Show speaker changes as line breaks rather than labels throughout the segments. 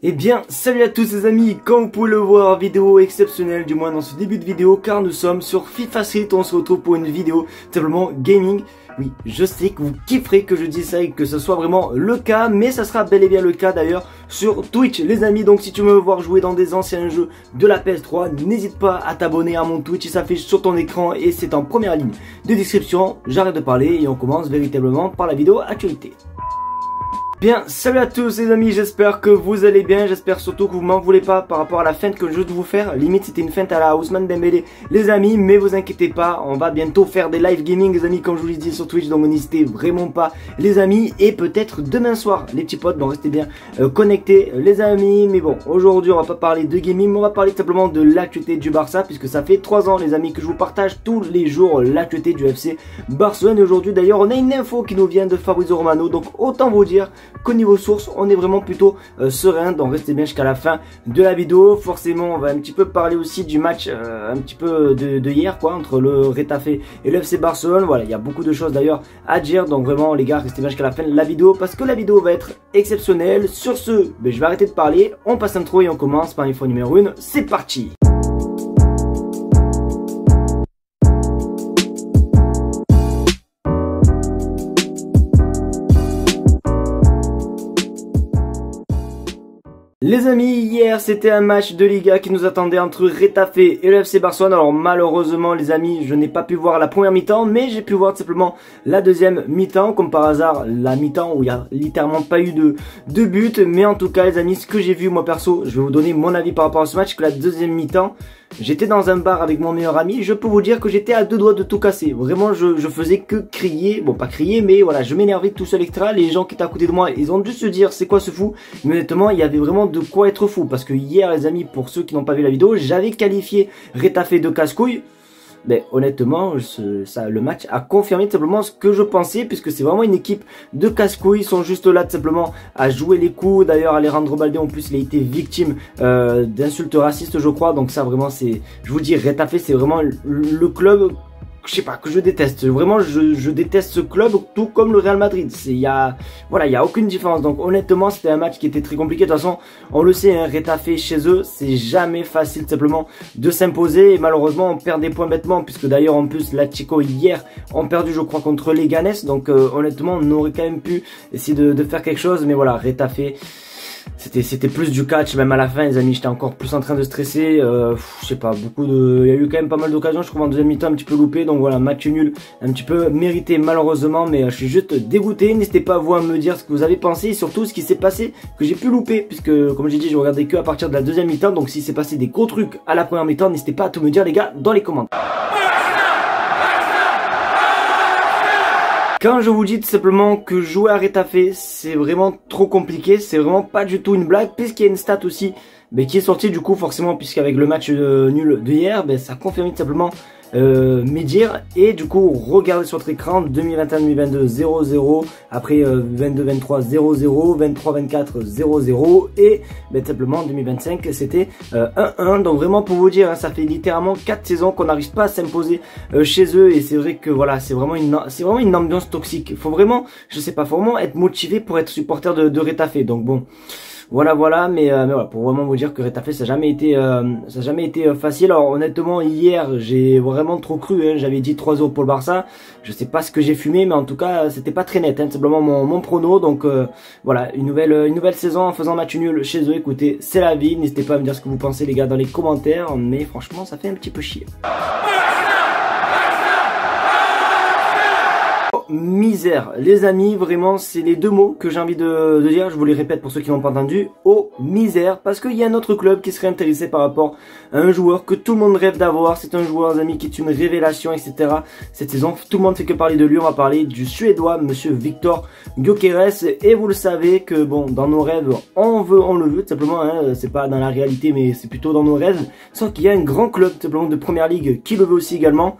Eh bien, salut à tous les amis, comme vous pouvez le voir, vidéo exceptionnelle, du moins dans ce début de vidéo, car nous sommes sur FIFA Street, on se retrouve pour une vidéo simplement gaming. Oui, je sais que vous kifferez que je dise ça et que ce soit vraiment le cas, mais ça sera bel et bien le cas d'ailleurs sur Twitch les amis. Donc si tu veux me voir jouer dans des anciens jeux de la PS3, n'hésite pas à t'abonner à mon Twitch, il s'affiche sur ton écran et c'est en première ligne de description. J'arrête de parler et on commence véritablement par la vidéo actualité. Bien, salut à tous les amis, j'espère que vous allez bien, j'espère surtout que vous m'en voulez pas par rapport à la feinte que je viens de vous faire. Limite c'était une feinte à la Ousmane Dembélé les amis, mais vous inquiétez pas, on va bientôt faire des live gaming les amis comme je vous l'ai dit sur Twitch, donc n'hésitez vraiment pas les amis. Et peut-être demain soir les petits potes, donc restez bien connectés les amis. Mais bon, aujourd'hui on va pas parler de gaming, mais on va parler simplement de l'actualité du Barça, puisque ça fait 3 ans les amis que je vous partage tous les jours l'actualité du FC Barcelone. Et aujourd'hui d'ailleurs on a une info qui nous vient de Fabrizio Romano, donc autant vous dire qu'au niveau source on est vraiment plutôt serein, donc restez bien jusqu'à la fin de la vidéo. Forcément on va un petit peu parler aussi du match un petit peu de hier quoi, entre le Retafe et le FC Barcelone. Voilà, il y a beaucoup de choses d'ailleurs à dire, donc vraiment les gars restez bien jusqu'à la fin de la vidéo parce que la vidéo va être exceptionnelle. Sur ce, je vais arrêter de parler, on passe l'intro et on commence par l'info numéro 1, c'est parti. Les amis, hier c'était un match de Liga qui nous attendait entre Retafe et le FC Barcelone. Alors malheureusement les amis, je n'ai pas pu voir la première mi-temps, mais j'ai pu voir simplement la deuxième mi-temps, comme par hasard la mi-temps où il n'y a littéralement pas eu de but. Mais en tout cas les amis, ce que j'ai vu moi perso, je vais vous donner mon avis par rapport à ce match, que la deuxième mi-temps, j'étais dans un bar avec mon meilleur ami, je peux vous dire que j'étais à deux doigts de tout casser. Vraiment, je faisais que crier, bon pas crier, mais voilà, je m'énervais tout seul, etc. Les gens qui étaient à côté de moi, ils ont dû se dire c'est quoi ce fou. Mais honnêtement, il y avait vraiment de quoi être fou, parce que hier les amis, pour ceux qui n'ont pas vu la vidéo, j'avais qualifié Retafe de casse-couille. Mais honnêtement, le match a confirmé tout simplement ce que je pensais, puisque c'est vraiment une équipe de casse-couilles. Ils sont juste là tout simplement à jouer les coups. D'ailleurs, Alejandro Balde en plus, il a été victime d'insultes racistes, je crois. Donc ça vraiment, c'est, je vous dis, Retafe, c'est vraiment le club, je sais pas, que je déteste. Vraiment, je déteste ce club, tout comme le Real Madrid. Voilà, il y a aucune différence. Donc honnêtement, c'était un match qui était très compliqué. De toute façon, on le sait, hein, Retafe chez eux, c'est jamais facile simplement de s'imposer. Et malheureusement, on perd des points bêtement, puisque d'ailleurs en plus, la Chico hier ont perdu, je crois, contre les Leganés. Donc honnêtement, on aurait quand même pu essayer de faire quelque chose. Mais voilà, Retafe, c'était plus du catch, même à la fin les amis, j'étais encore plus en train de stresser. Je sais pas, il y a eu quand même pas mal d'occasions, je trouve en deuxième mi-temps un petit peu loupé. Donc voilà, match nul, un petit peu mérité malheureusement, mais je suis juste dégoûté. N'hésitez pas vous à me dire ce que vous avez pensé et surtout ce qui s'est passé, que j'ai pu louper, puisque comme j'ai dit, je regardais que à partir de la deuxième mi-temps. Donc s'il s'est passé des gros trucs à la première mi-temps, n'hésitez pas à tout me dire les gars dans les commentaires. Quand je vous dis tout simplement que jouer à Retafe, c'est vraiment trop compliqué, c'est vraiment pas du tout une blague, puisqu'il y a une stat aussi qui est sortie du coup forcément, puisqu'avec le match nul de hier, ça confirme tout simplement mes dires. Et du coup regardez sur votre écran, 2021-2022 0-0, après 22-23 0-0, 23-24 0-0 et simplement 2025 c'était 1-1. Donc vraiment pour vous dire, hein, ça fait littéralement 4 saisons qu'on n'arrive pas à s'imposer chez eux. Et c'est vrai que voilà, c'est vraiment une ambiance toxique. Faut vraiment, je sais pas, faut vraiment être motivé pour être supporter de Retafe. Donc bon, voilà, mais voilà, pour vraiment vous dire que Retafe ça n'a jamais été facile. Alors honnêtement hier j'ai vraiment trop cru, hein, j'avais dit 3-0 pour le Barça. Je sais pas ce que j'ai fumé, mais en tout cas c'était pas très net, hein, simplement mon prono. Donc voilà, une nouvelle saison en faisant match nul chez eux. Écoutez, c'est la vie, n'hésitez pas à me dire ce que vous pensez les gars dans les commentaires, mais franchement ça fait un petit peu chier. Misère, les amis, vraiment c'est les deux mots que j'ai envie de dire, je vous les répète pour ceux qui n'ont pas entendu. Oh misère, parce qu'il y a un autre club qui serait intéressé par rapport à un joueur que tout le monde rêve d'avoir. C'est un joueur, les amis, qui est une révélation, etc. Cette saison, tout le monde fait que parler de lui. On va parler du Suédois, monsieur Viktor Gyökeres. Et vous le savez que bon, dans nos rêves, on le veut, tout simplement, hein, c'est pas dans la réalité, mais c'est plutôt dans nos rêves. Sauf qu'il y a un grand club, tout simplement, de première ligue qui le veut aussi également.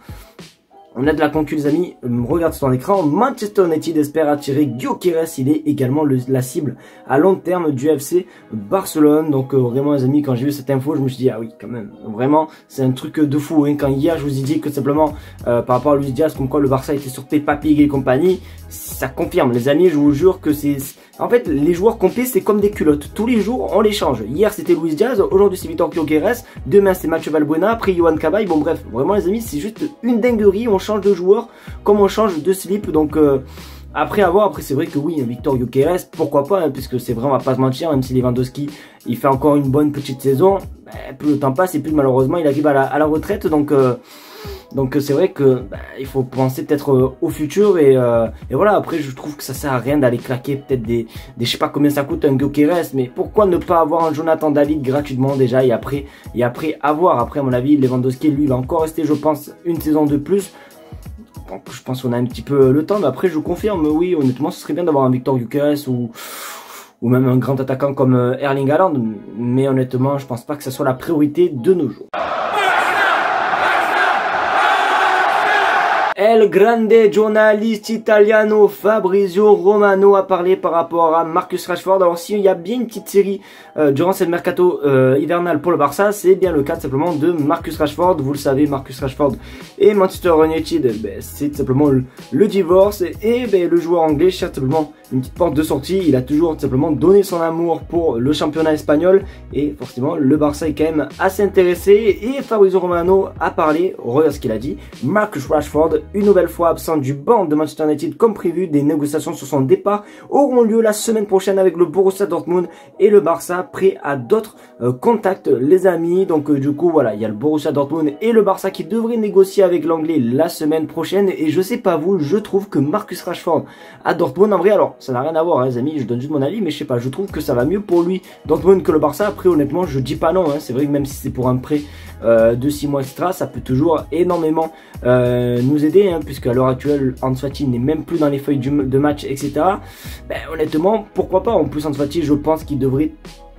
On a de la concu les amis, regarde sur ton écran, Manchester United espère attirer Gyökeres, il est également la cible à long terme du FC Barcelone. Donc vraiment les amis, quand j'ai vu cette info, je me suis dit ah oui quand même, vraiment c'est un truc de fou, hein. Quand hier je vous ai dit que simplement par rapport à Luis Diaz, comme quoi le Barça était sur Peppa Pig et compagnie, ça confirme les amis, je vous jure que c'est... En fait, les joueurs complets, c'est comme des culottes. Tous les jours, on les change. Hier, c'était Luis Diaz. Aujourd'hui, c'est Vitor Gyökeres. Demain, c'est Mathieu Valbuena. Après, Yohan Cabaye. Bon, bref. Vraiment, les amis, c'est juste une dinguerie. On change de joueur comme on change de slip. Donc, après, c'est vrai que oui, Vitor Gyökeres, pourquoi pas, hein, puisque c'est vrai, on va pas se mentir, même si Lewandowski, il fait encore une bonne petite saison. Plus le temps passe et plus malheureusement, il arrive à la retraite. Donc c'est vrai que il faut penser peut-être au futur et voilà. Après je trouve que ça sert à rien d'aller claquer peut-être des je sais pas combien ça coûte un Gyökeres, mais pourquoi ne pas avoir un Jonathan David gratuitement déjà et après avoir. Après à mon avis Lewandowski lui il va encore rester je pense une saison de plus. Donc je pense qu'on a un petit peu le temps, mais après je vous confirme oui honnêtement ce serait bien d'avoir un Vitor Gyökeres ou même un grand attaquant comme Erling Haaland, mais honnêtement je pense pas que ça soit la priorité de nos jours. El grande giornaliste italiano Fabrizio Romano a parlé par rapport à Marcus Rashford. Alors s'il y a bien une petite série durant cette mercato hivernal pour le Barça, c'est bien le cas simplement de Marcus Rashford. Vous le savez, Marcus Rashford et Manchester United, c'est simplement le divorce et le joueur anglais cherche simplement une petite porte de sortie. Il a toujours simplement donné son amour pour le championnat espagnol et forcément le Barça est quand même assez intéressé et Fabrizio Romano a parlé, regarde ce qu'il a dit. Marcus Rashford, une nouvelle fois absent du banc de Manchester United comme prévu, des négociations sur son départ auront lieu la semaine prochaine avec le Borussia Dortmund et le Barça prêt à d'autres contacts les amis. Donc du coup voilà, il y a le Borussia Dortmund et le Barça qui devraient négocier avec l'anglais la semaine prochaine et je sais pas vous, je trouve que Marcus Rashford à Dortmund en vrai, alors ça n'a rien à voir hein, les amis, je donne juste mon avis, mais je sais pas, je trouve que ça va mieux pour lui Dortmund que le Barça. Après honnêtement je dis pas non hein, c'est vrai que même si c'est pour un prêt de 6 mois extra, ça peut toujours énormément nous aider hein, puisque à l'heure actuelle Ansu Fati n'est même plus dans les feuilles de match etc. Honnêtement pourquoi pas, en plus Ansu Fati je pense qu'il devrait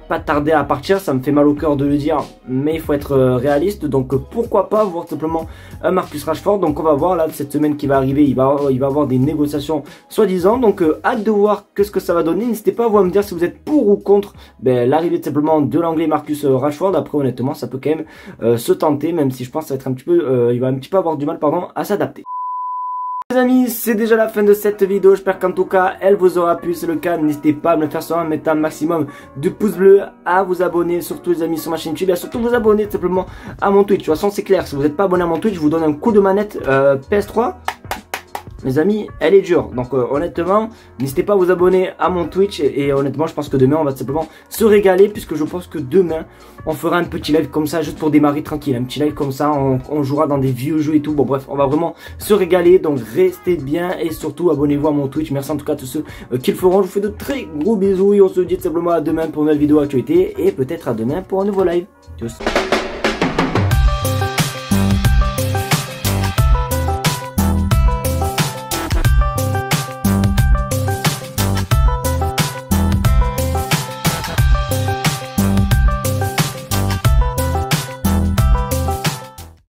pas tarder à partir, ça me fait mal au cœur de le dire mais il faut être réaliste, donc pourquoi pas voir simplement un Marcus Rashford. Donc on va voir là cette semaine qui va arriver, il va avoir des négociations soi-disant, donc hâte de voir ce que ça va donner. N'hésitez pas à vous me dire si vous êtes pour ou contre l'arrivée simplement de l'anglais Marcus Rashford. Après honnêtement ça peut quand même se tenter, même si je pense que ça va être un petit peu il va un petit peu avoir du mal à s'adapter. Les amis, c'est déjà la fin de cette vidéo, j'espère qu'en tout cas elle vous aura plu. C'est le cas, n'hésitez pas à me le faire savoir en mettant un maximum de pouces bleus, à vous abonner surtout les amis sur ma chaîne YouTube et à surtout vous abonner simplement à mon Twitch. De toute façon c'est clair, si vous n'êtes pas abonné à mon Twitch, je vous donne un coup de manette PS3. Mes amis, elle est dure, donc honnêtement, n'hésitez pas à vous abonner à mon Twitch et honnêtement, je pense que demain, on va simplement se régaler puisque je pense que demain, on fera un petit live comme ça, juste pour démarrer tranquille, un petit live comme ça, on jouera dans des vieux jeux et tout, bon bref, on va vraiment se régaler, donc restez bien et surtout, abonnez-vous à mon Twitch, merci en tout cas à tous ceux qui le feront, je vous fais de très gros bisous et on se dit simplement à demain pour une nouvelle vidéo actualité et peut-être à demain pour un nouveau live. Tchuss.